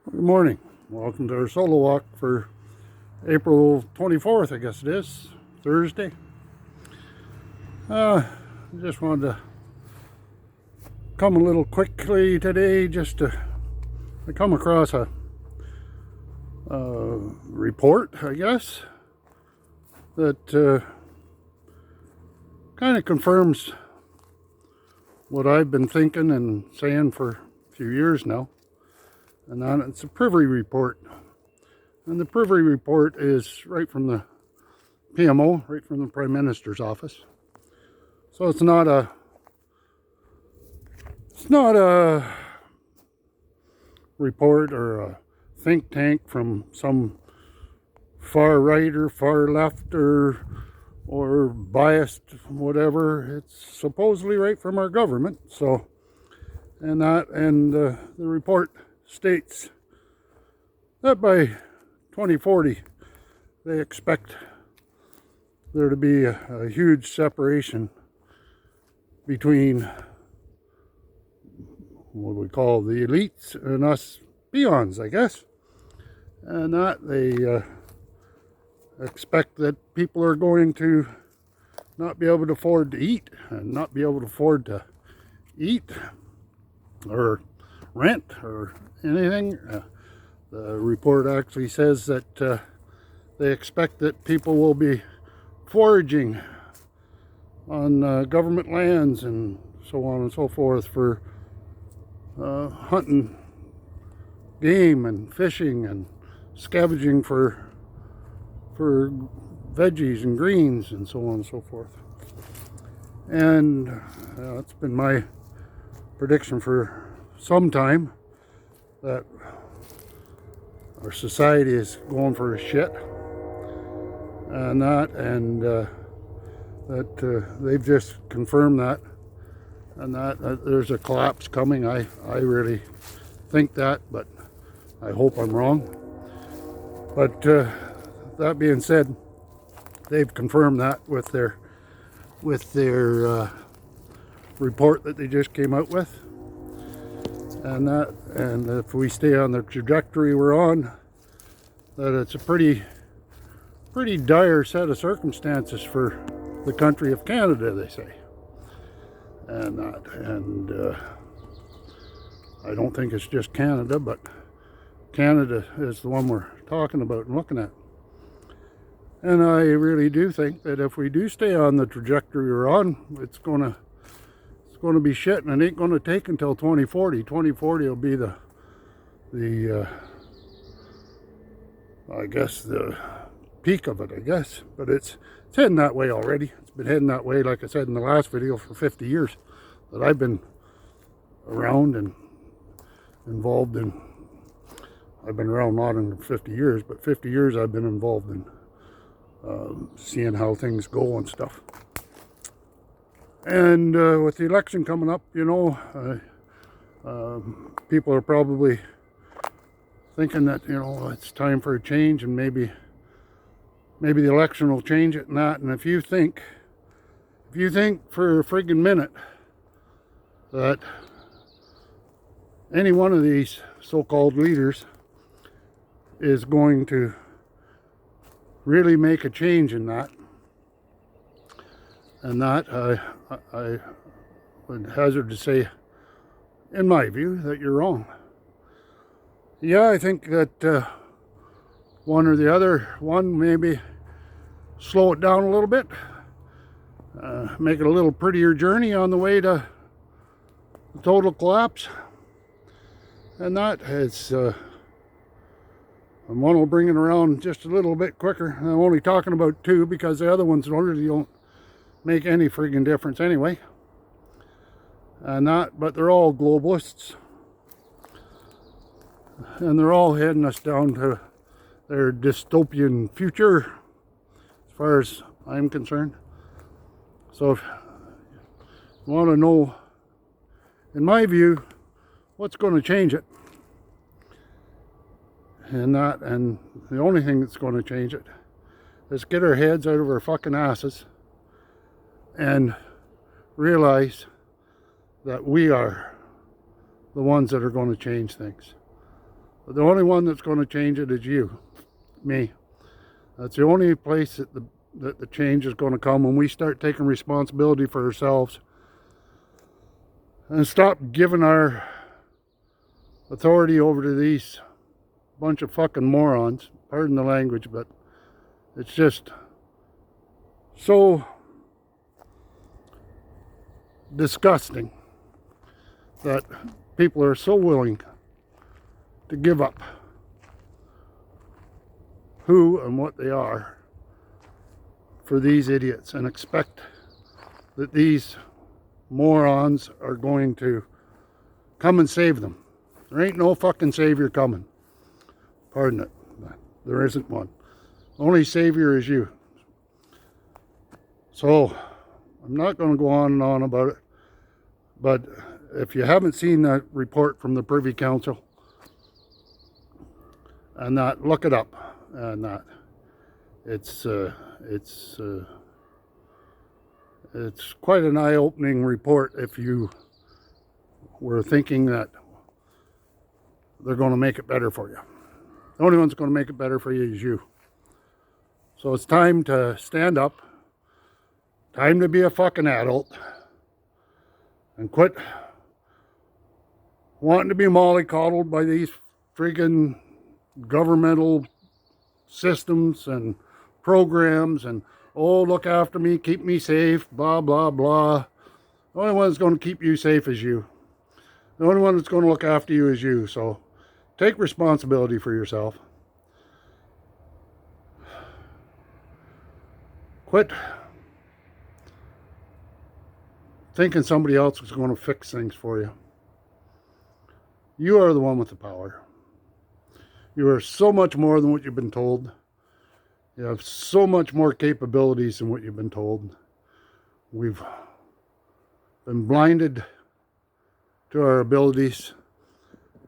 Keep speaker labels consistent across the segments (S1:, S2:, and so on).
S1: Good morning. Welcome to our solo walk for April 24th, I guess it is, Thursday. I just wanted to come a little quickly today I come across a report, I guess, that kind of confirms what I've been thinking and saying for a few years now. And then it's a Privy report. And the Privy report is right from the PMO, right from the Prime Minister's office. So it's not a report or a think tank from some far right or far left or biased whatever. It's supposedly right from our government. So the report states that by 2040 they expect there to be a huge separation between what we call the elites and us peons, I guess, and that they expect that people are going to not be able to afford to eat and not be able to afford to eat or rent or anything. The report actually says that they expect that people will be foraging on government lands and so on and so forth for hunting game and fishing and scavenging for veggies and greens and so on and so forth. And it's been my prediction for some time that our society is going for a shit, and that they've just confirmed that, and that there's a collapse coming. I really think that, but I hope I'm wrong. But that being said, they've confirmed that with their report that they just came out with. And if we stay on the trajectory we're on, that it's a pretty dire set of circumstances for the country of Canada, they say. And I don't think it's just Canada, but Canada is the one we're talking about and looking at. And I really do think that if we do stay on the trajectory we're on, it's going to be shit, and it ain't going to take until 2040. 2040 will be the I guess the peak of it, I guess. But it's heading that way already. It's been heading that way, like I said in the last video, for 50 years that I've been around and involved in. I've been around not in 50 years, but 50 years I've been involved in seeing how things go and stuff. And with the election coming up, people are probably thinking that, it's time for a change, and maybe the election will change it and that. And if you think for a friggin' minute that any one of these so-called leaders is going to really make a change in that, and that I would hazard to say, in my view, that you're wrong. Yeah, I think that one or the other one, maybe slow it down a little bit, make it a little prettier journey on the way to the total collapse, and that is and one will bring it around just a little bit quicker. I'm only talking about two because the other ones really don't make any friggin' difference anyway. But they're all globalists, and they're all heading us down to their dystopian future, as far as I'm concerned. So if you want to know, in my view, what's going to change it, and the only thing that's going to change it is get our heads out of our fucking asses and realize that we are the ones that are going to change things. But the only one that's going to change it is you, me. That's the only place that the change is going to come, when we start taking responsibility for ourselves and stop giving our authority over to these bunch of fucking morons. Pardon the language, but it's just so disgusting that people are so willing to give up who and what they are for these idiots and expect that these morons are going to come and save them. There ain't no fucking savior coming. Pardon it. There isn't one. The only savior is you. So, I'm not going to go on and on about it. But if you haven't seen that report from the Privy Council, and that, look it up. And that, it's quite an eye-opening report if you were thinking that they're going to make it better for you. The only one's going to make it better for you is you. So it's time to stand up. Time to be a fucking adult. And quit wanting to be mollycoddled by these friggin' governmental systems and programs and, oh, look after me, keep me safe, blah, blah, blah. The only one that's going to keep you safe is you. The only one that's going to look after you is you. So take responsibility for yourself. Quit thinking somebody else is going to fix things for you. You are the one with the power. You are so much more than what you've been told. You have so much more capabilities than what you've been told. We've been blinded to our abilities,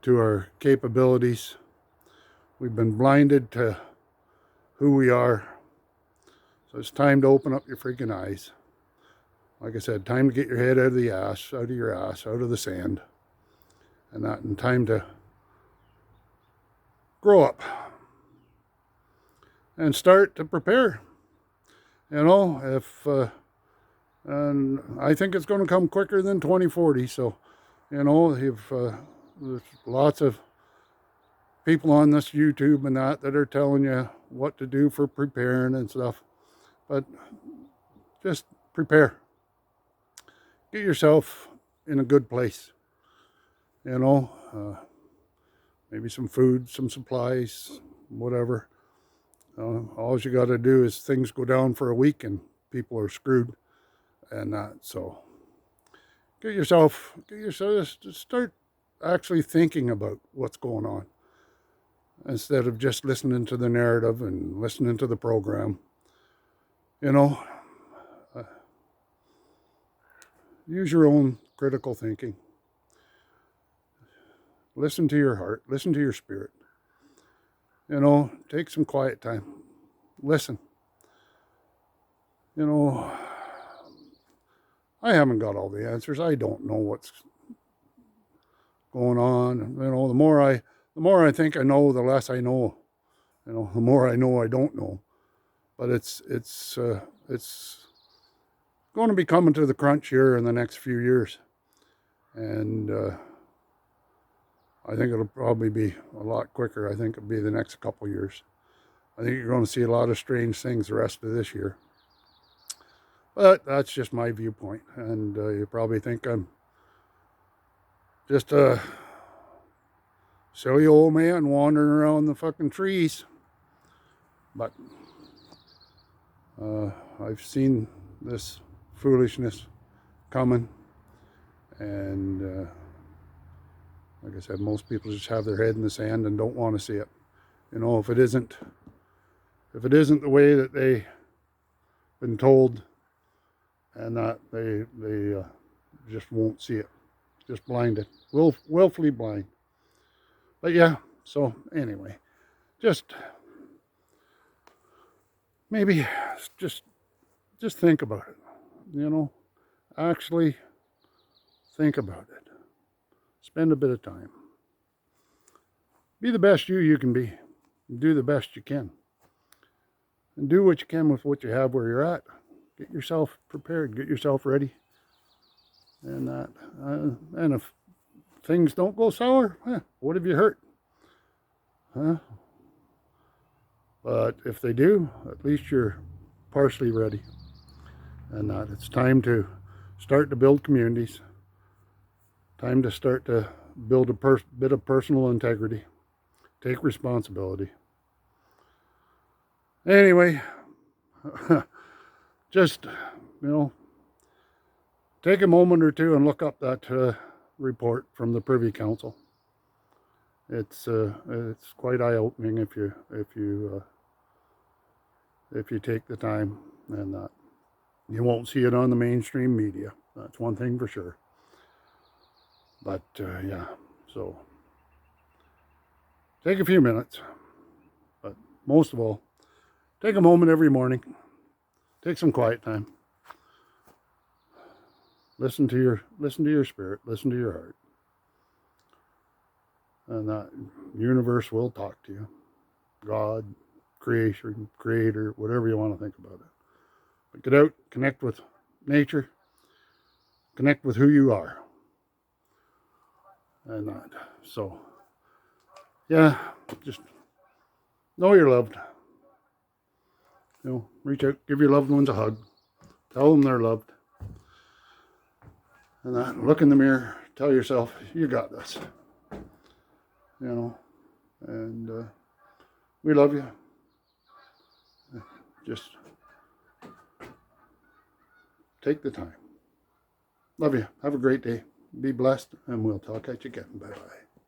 S1: to our capabilities. We've been blinded to who we are. So it's time to open up your freaking eyes. Like I said, time to get your head out of the ass, out of your ass, out of the sand. And that, and time to grow up and start to prepare. You know, and I think it's going to come quicker than 2040. So, you know, there's lots of people on this YouTube and that are telling you what to do for preparing and stuff. But just prepare. Get yourself in a good place. You know, maybe some food, some supplies, whatever. All you got to do is things go down for a week and people are screwed and that. So get yourself, just start actually thinking about what's going on instead of just listening to the narrative and listening to the program. You know, use your own critical thinking. Listen to your heart. Listen to your spirit. You know, take some quiet time. Listen. You know, I haven't got all the answers. I don't know what's going on. You know, the more I think I know, the less I know. You know, the more I know I don't know. But it's going to be coming to the crunch here in the next few years. And I think it'll probably be a lot quicker. I think it'll be the next couple of years. I think you're going to see a lot of strange things the rest of this year. But that's just my viewpoint. And you probably think I'm just a silly old man wandering around the fucking trees. But I've seen this foolishness coming. And like I said, most people just have their head in the sand and don't want to see it. You know, if it isn't the way that they've been told, and that they just won't see it, just blinded, willfully blind. But yeah, so anyway, just maybe just think about it. You know, actually think about it. Spend a bit of time. Be the best you can be. Do the best you can. And do what you can with what you have where you're at. Get yourself prepared. Get yourself ready. And that. And if things don't go sour, what have you hurt? Huh? But if they do, at least you're partially ready. And that it's time to start to build communities. Time to start to build a bit of personal integrity. Take responsibility. Anyway, just, take a moment or two and look up that report from the Privy Council. It's quite eye-opening if you take the time, and you won't see it on the mainstream media. That's one thing for sure. But yeah, so take a few minutes, but most of all, take a moment every morning. Take some quiet time. Listen to your spirit. Listen to your heart. And that universe will talk to you. God, creation, creator, whatever you want to think about it. But get out, connect with nature, connect with who you are. And that. So, yeah, just know you're loved. Reach out, give your loved ones a hug. Tell them they're loved. And that, look in the mirror, tell yourself, you got this. And we love you. Just take the time. Love you. Have a great day. Be blessed, and we'll talk at you again. Bye-bye.